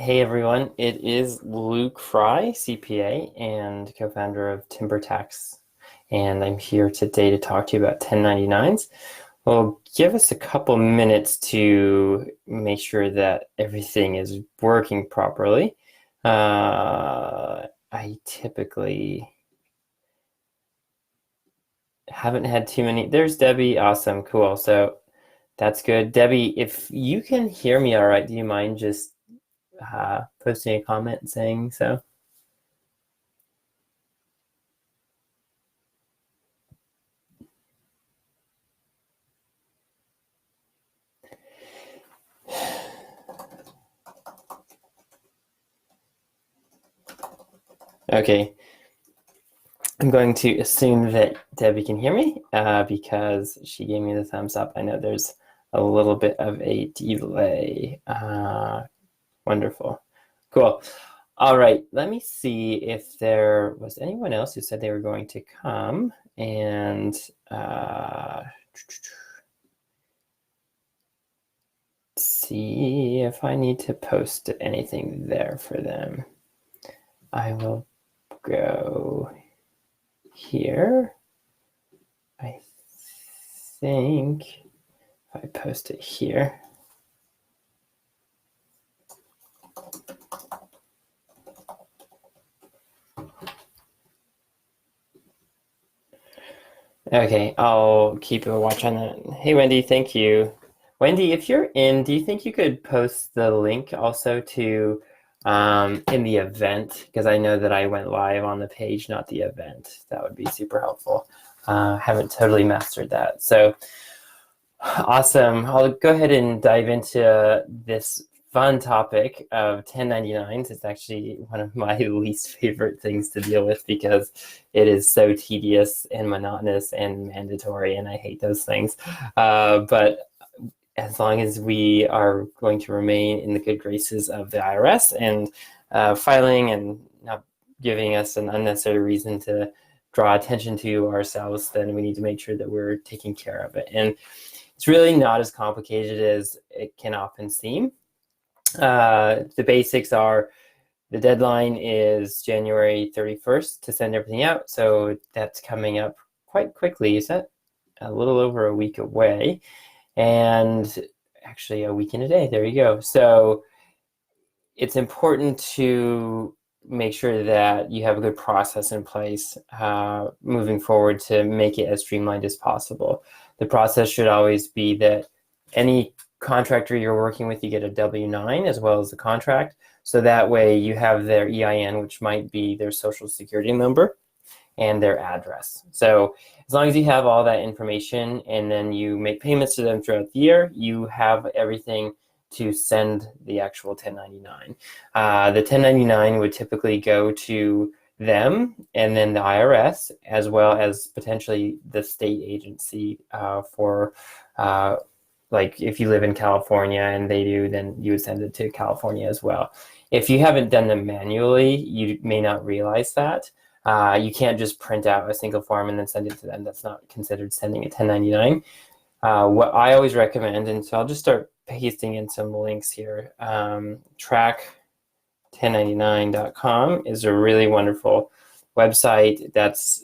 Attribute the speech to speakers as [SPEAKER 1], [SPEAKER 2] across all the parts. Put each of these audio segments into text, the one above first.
[SPEAKER 1] Hey everyone, it is Luke Fry, CPA and co-founder of TimberTax, and I'm here today to talk to you about 1099s. Well, give us a couple minutes to make sure that everything is working properly. I typically haven't had too many. There's Debbie. Awesome. Cool. So that's good. Debbie, if you can hear me all right, do you mind just posting a comment saying so? Okay, I'm going to assume that Debbie can hear me because she gave me the thumbs up. I know there's a little bit of a delay. Wonderful. Cool. All right, let me see if there was anyone else who said they were going to come and see if I need to post anything there for them. I will go here. I think if I post it here. Okay, I'll keep a watch on that. Hey, Wendy, thank you. Wendy, if you're in, do you think you could post the link also to in the event? Because I know that I went live on the page, not the event. That would be super helpful. Haven't totally mastered that. So awesome. I'll go ahead and dive into this fun topic of 1099s. It's actually one of my least favorite things to deal with because it is so tedious and monotonous and mandatory, and I hate those things. But as long as we are going to remain in the good graces of the IRS and filing and not giving us an unnecessary reason to draw attention to ourselves, then we need to make sure that we're taking care of it. And it's really not as complicated as it can often seem. The basics are the deadline is January 31st to send everything out. So that's coming up quite quickly. Is that a little over a week away? And actually a week and a day. There you go. So it's important to make sure that you have a good process in place moving forward to make it as streamlined as possible. The process should always be that any contractor you're working with, you get a W-9 as well as the contract. So that way you have their EIN, which might be their social security number, and their address. So as long as you have all that information and then you make payments to them throughout the year, you have everything to send the actual 1099. The 1099 would typically go to them and then the IRS, as well as potentially the state agency for like if you live in California and they do, then you would send it to California as well. If you haven't done them manually, you may not realize that. You can't just print out a single form and then send it to them. That's not considered sending a 1099. What I always recommend, and so I'll just start pasting in some links here. Track1099.com is a really wonderful website that's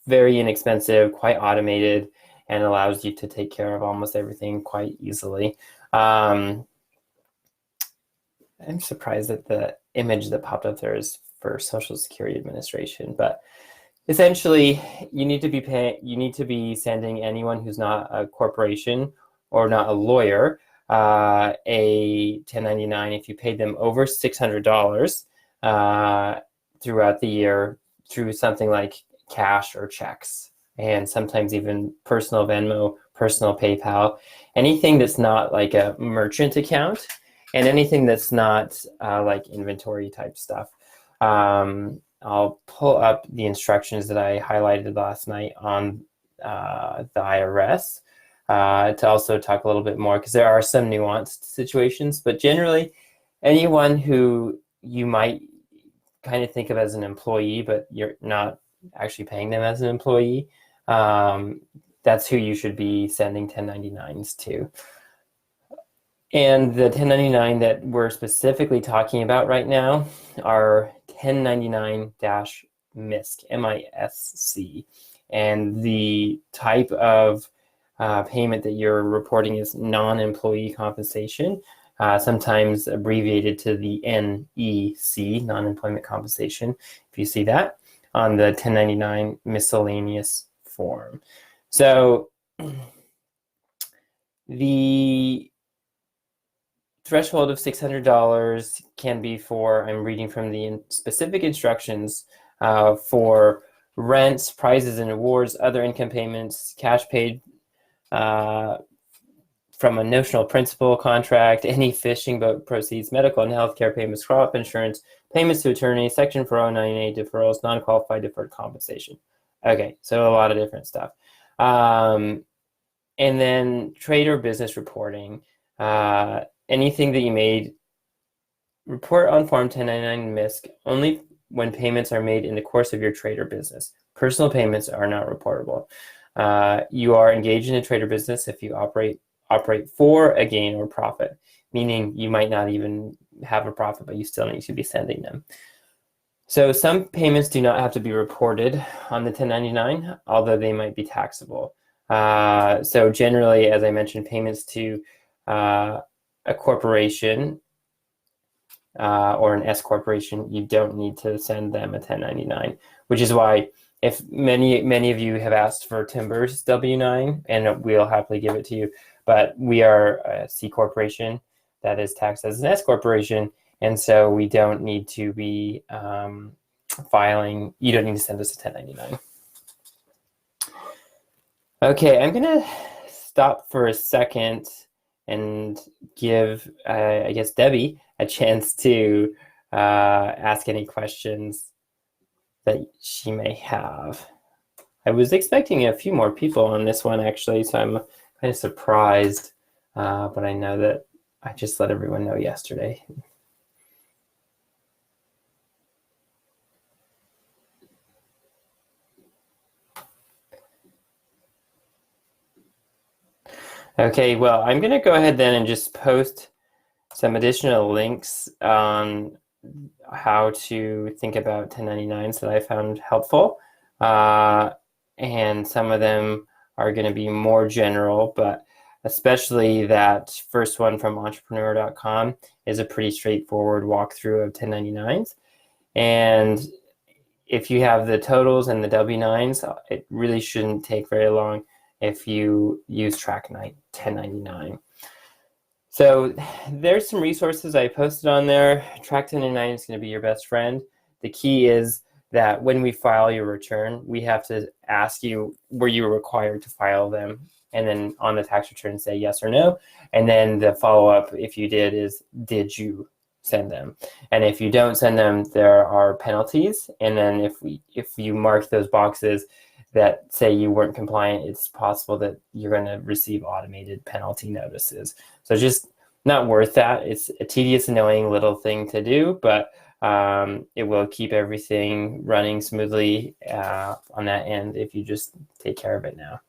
[SPEAKER 1] very inexpensive, quite automated, and allows you to take care of almost everything quite easily. I'm surprised that the image that popped up there is for Social Security Administration, but essentially you need to be sending anyone who's not a corporation or not a lawyer a 1099 if you paid them over $600 throughout the year through something like cash or checks, and sometimes even personal Venmo, personal PayPal, anything that's not like a merchant account, and anything that's not like inventory type stuff. I'll pull up the instructions that I highlighted last night on the IRS to also talk a little bit more, because there are some nuanced situations, but generally anyone who you might kind of think of as an employee, but you're not actually paying them as an employee, that's who you should be sending 1099s to. And the 1099 that we're specifically talking about right now are 1099-MISC, M-I-S-C. And the type of payment that you're reporting is non-employee compensation, sometimes abbreviated to the NEC, non-employment compensation, if you see that on the 1099 miscellaneous form. So the threshold of $600 can be for, I'm reading from the specific instructions, for rents, prizes and awards, other income payments, cash paid from a notional principal contract, any fishing boat proceeds, medical and healthcare payments, crop insurance, payments to attorneys, Section 409A deferrals, non-qualified deferred compensation. Okay, so a lot of different stuff. And then trade or business reporting. Anything that you made, report on Form 1099 MISC only when payments are made in the course of your trade or business. Personal payments are not reportable. You are engaged in a trade or business if you operate for a gain or profit, meaning you might not even have a profit, but you still need to be sending them. So some payments do not have to be reported on the 1099, although they might be taxable. So generally, as I mentioned, payments to a corporation or an S corporation, you don't need to send them a 1099, which is why if many of you have asked for Timber's W-9, and we'll happily give it to you, but we are a C corporation that is taxed as an S corporation, and so we don't need to be filing, you don't need to send us a 1099. Okay, I'm gonna stop for a second and give, I guess, Debbie a chance to ask any questions that she may have. I was expecting a few more people on this one, actually, so I'm kind of surprised, but I know that I just let everyone know yesterday. Okay, well, I'm going to go ahead then and just post some additional links on how to think about 1099s that I found helpful. And some of them are going to be more general, but especially that first one from entrepreneur.com is a pretty straightforward walkthrough of 1099s. And if you have the totals and the W-9s, it really shouldn't take very long if you use Track 1099. So there's some resources I posted on there. Track 1099 is going to be your best friend. The key is that when we file your return, we have to ask you, were you required to file them? And then on the tax return, say yes or no. And then the follow-up, if you did, is did you send them? And if you don't send them, there are penalties. And then if you mark those boxes that say you weren't compliant, it's possible that you're going to receive automated penalty notices. So just not worth that. It's a tedious, annoying little thing to do, but it will keep everything running smoothly on that end if you just take care of it now.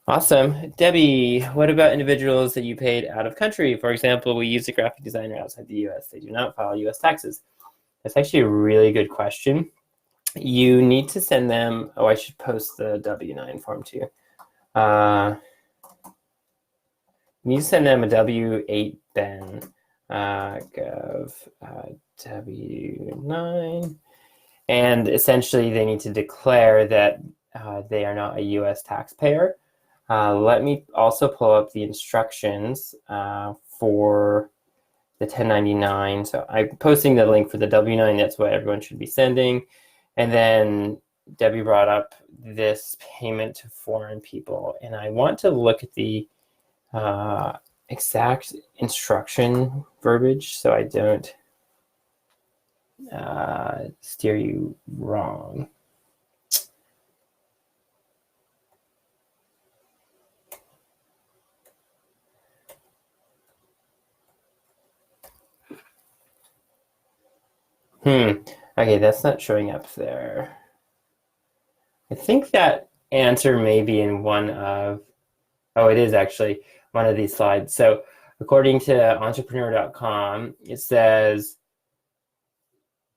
[SPEAKER 1] Awesome. Debbie, what about individuals that you paid out of country? For example, we use a graphic designer outside the US. They do not file US taxes. That's actually a really good question. You need to send them, oh, I should post the W-9 form too. You need to send them a W-8 Ben gov W-9. And essentially they need to declare that they are not a US taxpayer. Let me also pull up the instructions for the 1099. So I'm posting the link for the W-9. That's what everyone should be sending. And then Debbie brought up this payment to foreign people. And I want to look at the exact instruction verbiage so I don't steer you wrong. Okay, that's not showing up there. I think that answer may be in one of, oh, it is actually one of these slides. So according to entrepreneur.com, it says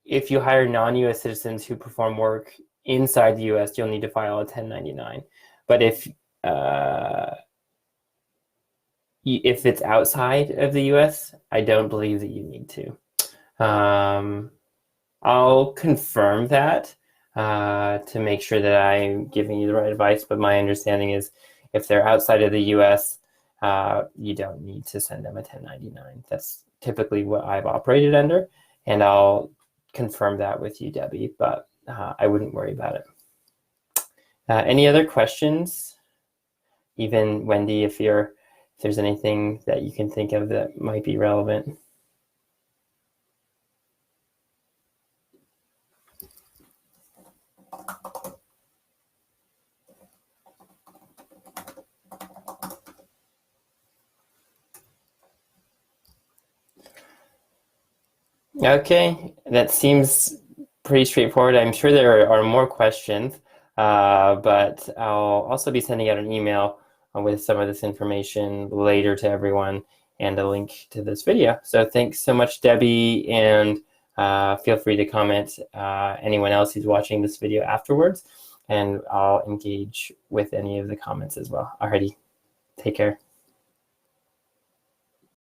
[SPEAKER 1] if you hire non-US citizens who perform work inside the US, you'll need to file a 1099. But if it's outside of the US, I don't believe that you need to. I'll confirm that to make sure that I'm giving you the right advice, but my understanding is if they're outside of the US, you don't need to send them a 1099. That's typically what I've operated under, and I'll confirm that with you, Debbie, but I wouldn't worry about it. Any other questions? Even Wendy, if there's anything that you can think of that might be relevant. Okay, that seems pretty straightforward. I'm sure there are more questions, but I'll also be sending out an email with some of this information later to everyone and a link to this video. So thanks so much, Debbie, and feel free to comment anyone else who's watching this video afterwards, and I'll engage with any of the comments as well. Alrighty, take care.